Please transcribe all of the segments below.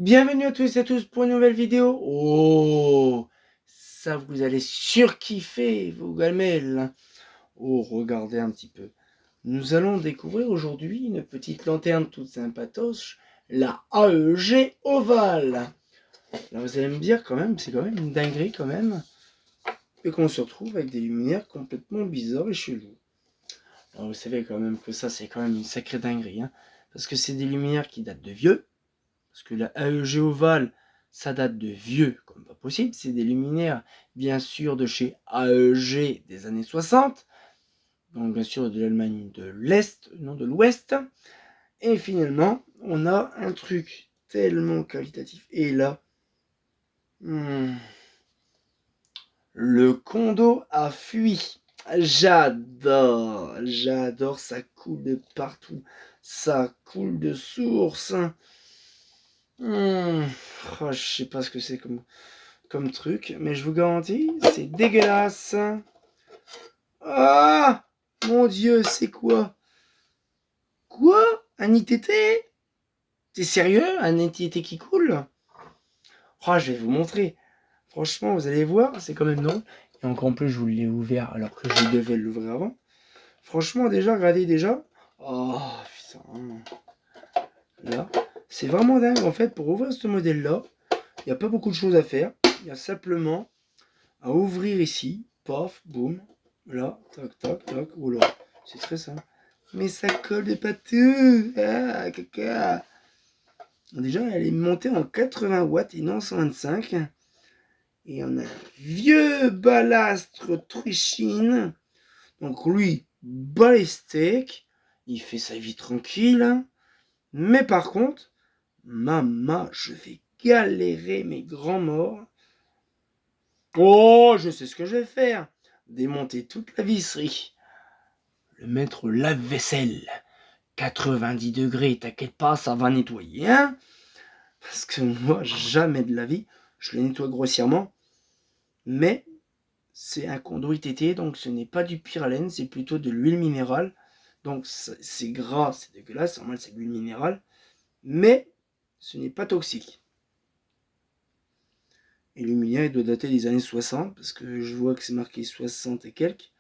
Bienvenue à tous et à tous pour une nouvelle vidéo. Oh, ça vous allez surkiffer vos gamelles. Oh, regardez un petit peu. Nous allons découvrir aujourd'hui une petite lanterne toute sympatoche, la AEG Ovale. Là, vous allez me dire quand même, c'est quand même une dinguerie quand même, et qu'on se retrouve avec des luminaires complètement bizarres et chelous. Alors, vous savez quand même que ça, c'est quand même une sacrée dinguerie, hein, parce que c'est des luminaires qui datent de vieux. Parce que la AEG ovale, ça date de vieux comme pas possible. C'est des luminaires, bien sûr, de chez AEG des années 60. Donc, bien sûr, de l'Allemagne de l'Est, non de l'Ouest. Et finalement, on a un truc tellement qualitatif. Et là, le condo a fui. J'adore, ça coule de partout. Ça coule de source. Oh, je sais pas ce que c'est comme truc, mais je vous garantis, c'est dégueulasse. Ah, mon Dieu, c'est quoi? Quoi? Un ITT? T'es sérieux? Un ITT qui coule? Oh, je vais vous montrer. Franchement, vous allez voir, c'est quand même drôle. Et encore en plus, je vous l'ai ouvert alors que je devais l'ouvrir avant. Franchement, déjà, regardez déjà. Oh, putain. Là, c'est vraiment dingue. En fait, pour ouvrir ce modèle-là, il n'y a pas beaucoup de choses à faire. Il y a simplement à ouvrir ici, paf, boum, là, tac, tac, tac, oula, c'est très simple. Mais ça colle de partout, ah, caca. Déjà, elle est montée en 80 watts et non 125. Et on a un vieux balastre Trichine. Donc lui, balistique, il fait sa vie tranquille. Mais par contre, maman, je vais galérer mes grands morts. Oh, je sais ce que je vais faire. Démonter toute la visserie. Le mettre au lave-vaisselle. 90 degrés, t'inquiète pas, ça va nettoyer, hein. Parce que moi, jamais de la vie, je le nettoie grossièrement. Mais c'est un condo ITT, donc ce n'est pas du pyralène, c'est plutôt de l'huile minérale. Donc c'est gras, c'est dégueulasse, normal c'est de l'huile minérale. Mais ce n'est pas toxique. Et le luminaire, il doit dater des années 60, parce que je vois que c'est marqué 60 et quelques.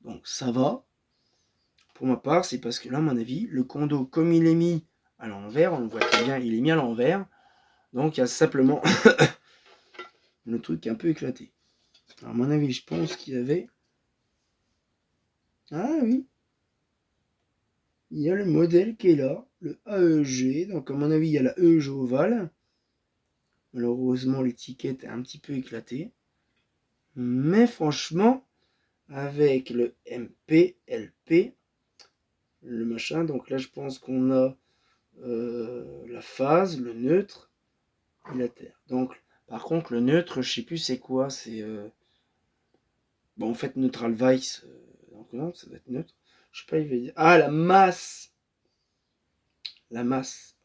Donc ça va. Pour ma part, c'est parce que là, à mon avis, le condo, comme il est mis à l'envers, on le voit très bien, il est mis à l'envers. Donc il y a simplement le truc un peu éclaté. Alors, à mon avis, je pense qu'il y avait... Ah oui, il y a le modèle qui est là, le AEG. Donc à mon avis, il y a la EG ovale. Malheureusement, l'étiquette est un petit peu éclatée. Mais franchement, avec le MP, LP, le machin, donc là je pense qu'on a la phase, le neutre et la terre. Donc par contre le neutre, je sais plus c'est quoi, c'est bon en fait neutral vice, donc non ça doit être neutre. Je sais pas, il va dire ah la masse,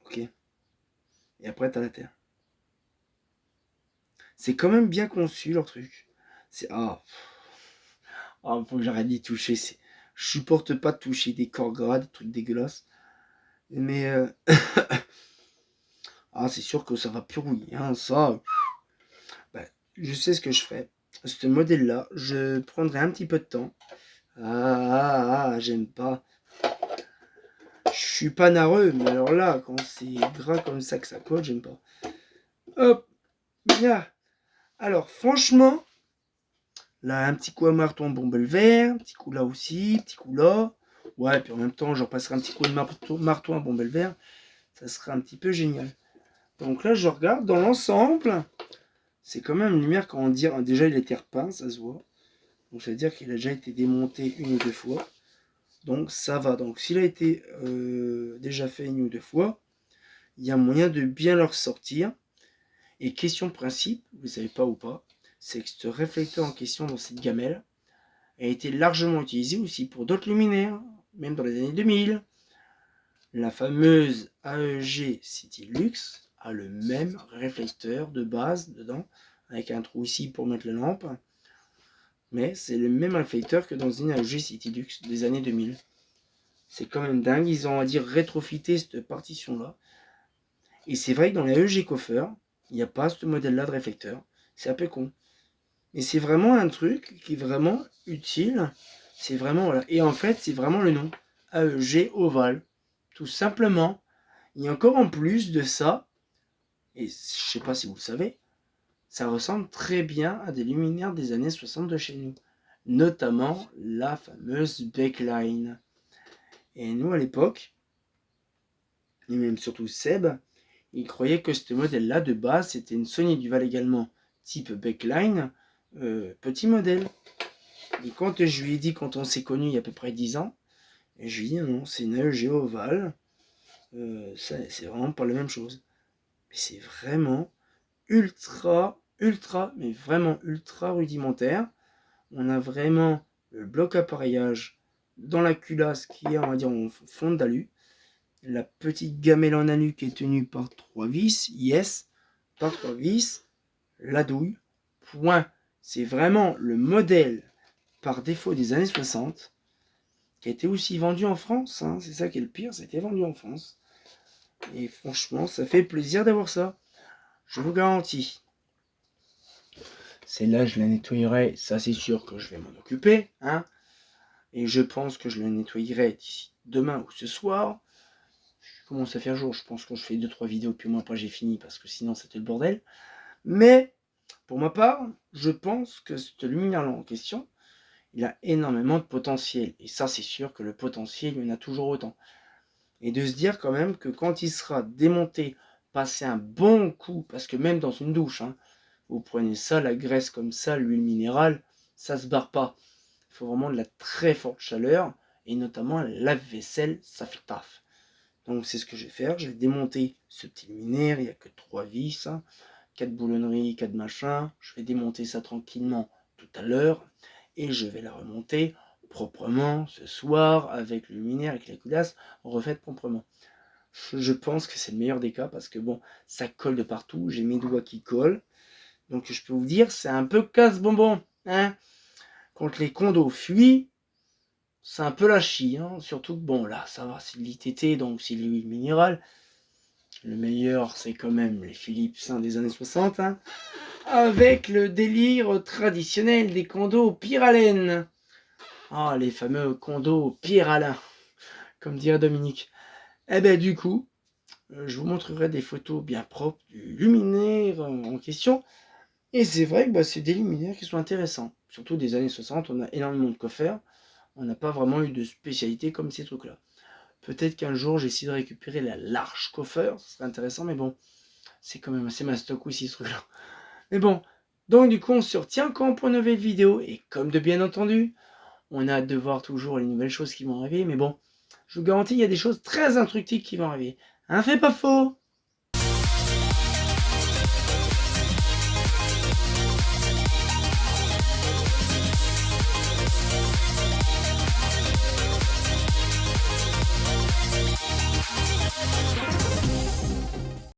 ok. Et après t'as la terre. C'est quand même bien conçu leur truc. C'est faut que j'arrête d'y toucher. Je supporte pas de toucher des corps gras, des trucs dégueulasses. Mais c'est sûr que ça va plus rouiller. Hein, ça, bah, je sais ce que je ferai. Ce modèle-là, je prendrai un petit peu de temps. J'aime pas. Je suis pas narreux, mais alors là, quand c'est gras comme ça que ça colle, j'aime pas. Hop, bien. Alors, franchement, là, un petit coup à marteau en bombelle vert, un petit coup là aussi, un petit coup là. Ouais, puis en même temps, je repasserai un petit coup de marteau en bombelle vert. Ça sera un petit peu génial. Donc là, je regarde dans l'ensemble. C'est quand même une lumière, quand on dit, déjà il était repeint, ça se voit. Donc ça veut dire qu'il a déjà été démonté une ou deux fois. Donc ça va. Donc s'il a été déjà fait une ou deux fois, il y a moyen de bien le ressortir. Et question de principe, vous savez pas ou pas, c'est que ce réflecteur en question dans cette gamelle a été largement utilisé aussi pour d'autres luminaires, même dans les années 2000. La fameuse AEG City Lux a le même réflecteur de base dedans, avec un trou ici pour mettre la lampe. Mais c'est le même réflecteur que dans une AEG City Lux des années 2000. C'est quand même dingue, ils ont à dire rétrofité cette partition là. Et c'est vrai que dans la EG Coffer, il n'y a pas ce modèle-là de réflecteur. C'est un peu con. Mais c'est vraiment un truc qui est vraiment utile. C'est vraiment, voilà. Et en fait, c'est vraiment le nom. AEG Oval. Tout simplement. Et encore en plus de ça, et je sais pas si vous le savez, ça ressemble très bien à des luminaires des années 60 de chez nous. Notamment la fameuse Backline. Et nous, à l'époque, et même surtout Seb, il croyait que ce modèle-là, de base, c'était une Sony Duval également, type Backline, petit modèle. Et quand je lui ai dit, quand on s'est connus il y a à peu près 10 ans, je lui ai dit non, c'est une AEG Oval, c'est vraiment pas la même chose. Mais c'est vraiment ultra, mais vraiment ultra rudimentaire. On a vraiment le bloc appareillage dans la culasse qui est, on va dire, en fond d'alu. La petite gamelle en alu qui est tenue par 3 vis, yes, par 3 vis, la douille, point. C'est vraiment le modèle par défaut des années 60 qui a été aussi vendu en France, hein. C'est ça qui est le pire, ça a été vendu en France. Et franchement, ça fait plaisir d'avoir ça. Je vous garantis. Celle-là, je la nettoyerai. Ça, c'est sûr que je vais m'en occuper, hein. Et je pense que je la nettoyerai d'ici demain ou ce soir. Je commence à faire jour. Je pense que je fais 2-3 vidéos, puis moi après j'ai fini parce que sinon c'était le bordel. Mais pour ma part, je pense que ce luminaire-là en question, il a énormément de potentiel. Et ça, c'est sûr que le potentiel, il y en a toujours autant. Et de se dire quand même que quand il sera démonté, passer un bon coup, parce que même dans une douche, hein, vous prenez ça, la graisse comme ça, l'huile minérale, ça se barre pas. Il faut vraiment de la très forte chaleur, et notamment la lave-vaisselle, ça fait taf. Donc c'est ce que je vais faire, je vais démonter ce petit luminaire, il n'y a que 3 vis, hein, 4 boulonneries, 4 machins, je vais démonter ça tranquillement tout à l'heure, et je vais la remonter proprement ce soir, avec le luminaire, avec la culasse, refaite proprement. Je pense que c'est le meilleur des cas, parce que bon, ça colle de partout, j'ai mes doigts qui collent, donc je peux vous dire, c'est un peu casse-bonbon, hein. Quand les condos fuient, c'est un peu la chie, hein. Surtout que bon, là, ça va, c'est de l'ITT, donc c'est de l'huile minérale. Le meilleur, c'est quand même les Philips des années 60, hein. Avec le délire traditionnel des condos Pyralène. Ah, les fameux condos Pyralin, comme dirait Dominique. Eh ben du coup, je vous montrerai des photos bien propres du luminaire en question. Et c'est vrai que c'est des luminaires qui sont intéressants. Surtout des années 60, on a énormément de coffers. On n'a pas vraiment eu de spécialité comme ces trucs-là. Peut-être qu'un jour, j'essaie de récupérer la large coffer. Ce serait intéressant, mais bon, c'est quand même assez mastoc aussi, ce truc-là. Mais bon, donc du coup, on se retient quand pour une nouvelle vidéo. Et comme de bien entendu, on a hâte de voir toujours les nouvelles choses qui vont arriver. Mais bon, je vous garantis, il y a des choses très instructives qui vont arriver. Hein, fait pas faux!